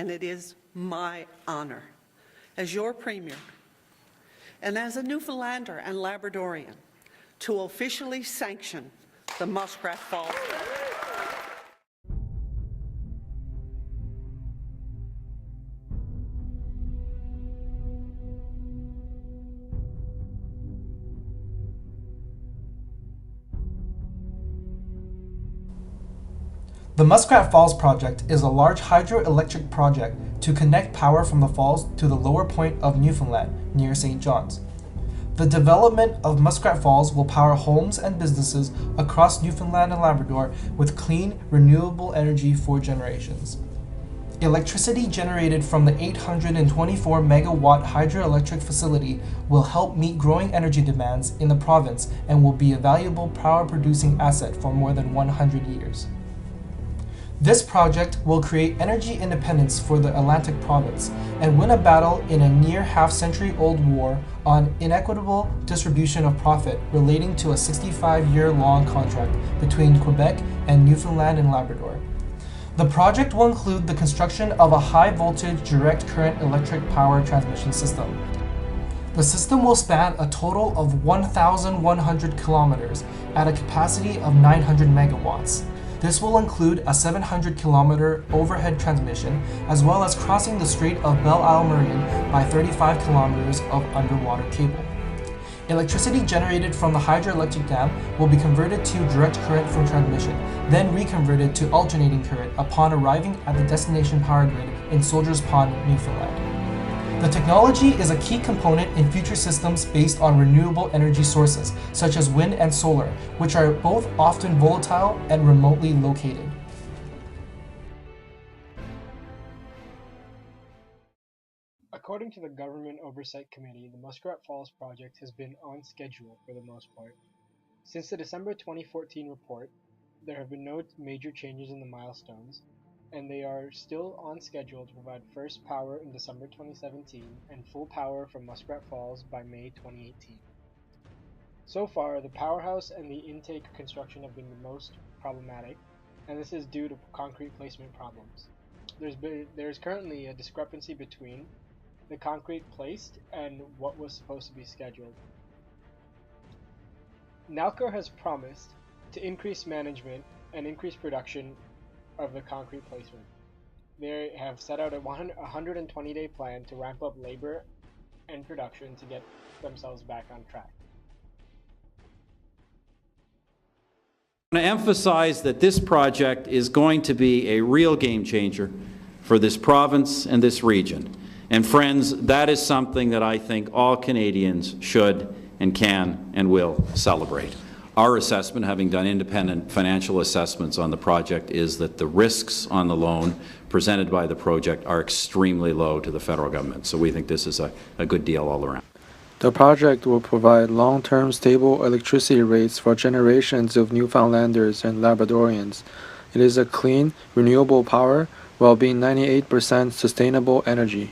and it is my honor as your Premier and as a Newfoundlander and Labradorian to officially sanction the Muskrat Falls. The Muskrat Falls project is a large hydroelectric project to connect power from the falls to the lower point of Newfoundland, near St. John's. The development of Muskrat Falls will power homes and businesses across Newfoundland and Labrador with clean, renewable energy for generations. Electricity generated from the 824 megawatt hydroelectric facility will help meet growing energy demands in the province and will be a valuable power-producing asset for more than 100 years. This project will create energy independence for the Atlantic province and win a battle in a near half-century-old war on inequitable distribution of profit relating to a 65-year-long contract between Quebec and Newfoundland and Labrador. The project will include the construction of a high-voltage direct current electric power transmission system. The system will span a total of 1,100 kilometers at a capacity of 900 megawatts. This will include a 700-kilometer overhead transmission, as well as crossing the Strait of Belle Isle Marine by 35 kilometers of underwater cable. Electricity generated from the hydroelectric dam will be converted to direct current from transmission, then reconverted to alternating current upon arriving at the destination power grid in Soldiers Pond, Newfoundland. The technology is a key component in future systems based on renewable energy sources, such as wind and solar, which are both often volatile and remotely located. According to the Government Oversight Committee, the Muskrat Falls project has been on schedule for the most part. Since the December 2014 report, there have been no major changes in the milestones, and they are still on schedule to provide first power in December 2017 and full power from Muskrat Falls by May 2018. So far, the powerhouse and the intake construction have been the most problematic, and this is due to concrete placement problems. There's currently a discrepancy between the concrete placed and what was supposed to be scheduled. Nalcor has promised to increase management and increase production of the concrete placement. They have set out a 120-day plan to ramp up labor and production to get themselves back on track. I want to emphasize that this project is going to be a real game changer for this province and this region. And friends, that is something that I think all Canadians should and can and will celebrate. Our assessment, having done independent financial assessments on the project, is that the risks on the loan presented by the project are extremely low to the federal government. So we think this is a good deal all around. The project will provide long-term stable electricity rates for generations of Newfoundlanders and Labradorians. It is a clean, renewable power while being 98% sustainable energy.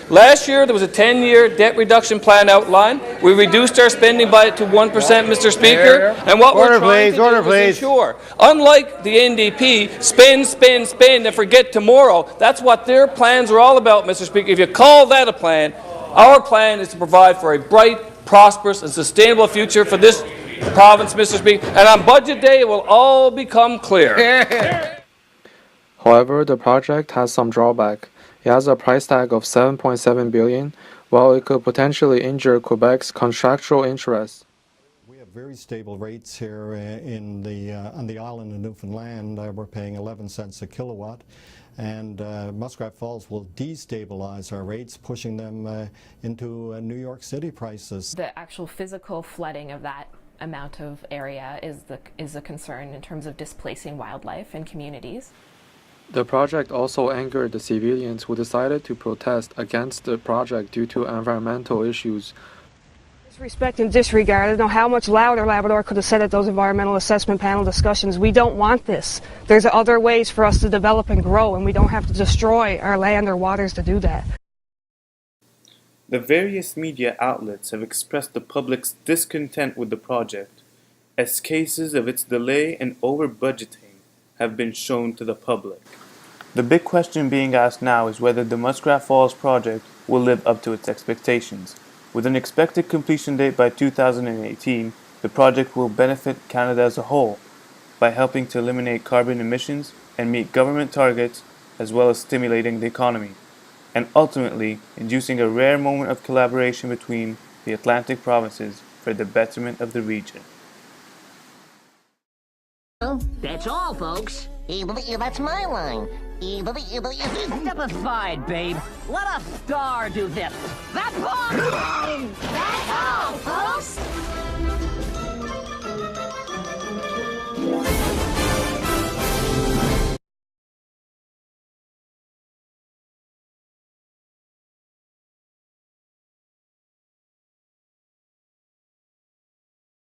Last year, there was a 10-year debt reduction plan outlined. We reduced our spending by to 1%, Mr. Speaker. And what we're trying to do is ensure, unlike the NDP, spend, spend, spend, and forget tomorrow. That's what their plans are all about, Mr. Speaker. If you call that a plan, our plan is to provide for a bright, prosperous, and sustainable future for this province, Mr. Speaker. And on Budget Day, it will all become clear. However, the project has some drawback. It has a price tag of $7.7 billion, while it could potentially injure Quebec's contractual interests. We have very stable rates here on the island of Newfoundland. We're paying 11 cents a kilowatt, and Muskrat Falls will destabilize our rates, pushing them into New York City prices. The actual physical flooding of that amount of area is a concern in terms of displacing wildlife and communities. The project also angered the civilians who decided to protest against the project due to environmental issues. Disrespect and disregard. I don't know how much louder Labrador could have said at those environmental assessment panel discussions. We don't want this. There's other ways for us to develop and grow, and we don't have to destroy our land or waters to do that. The various media outlets have expressed the public's discontent with the project, as cases of its delay and over-budgeting have been shown to the public. The big question being asked now is whether the Muskrat Falls project will live up to its expectations. With an expected completion date by 2018, the project will benefit Canada as a whole by helping to eliminate carbon emissions and meet government targets, as well as stimulating the economy, and ultimately inducing a rare moment of collaboration between the Atlantic provinces for the betterment of the region. That's all, folks. That's my line. Step aside, babe. Let a star do this. That's all! That's all, folks!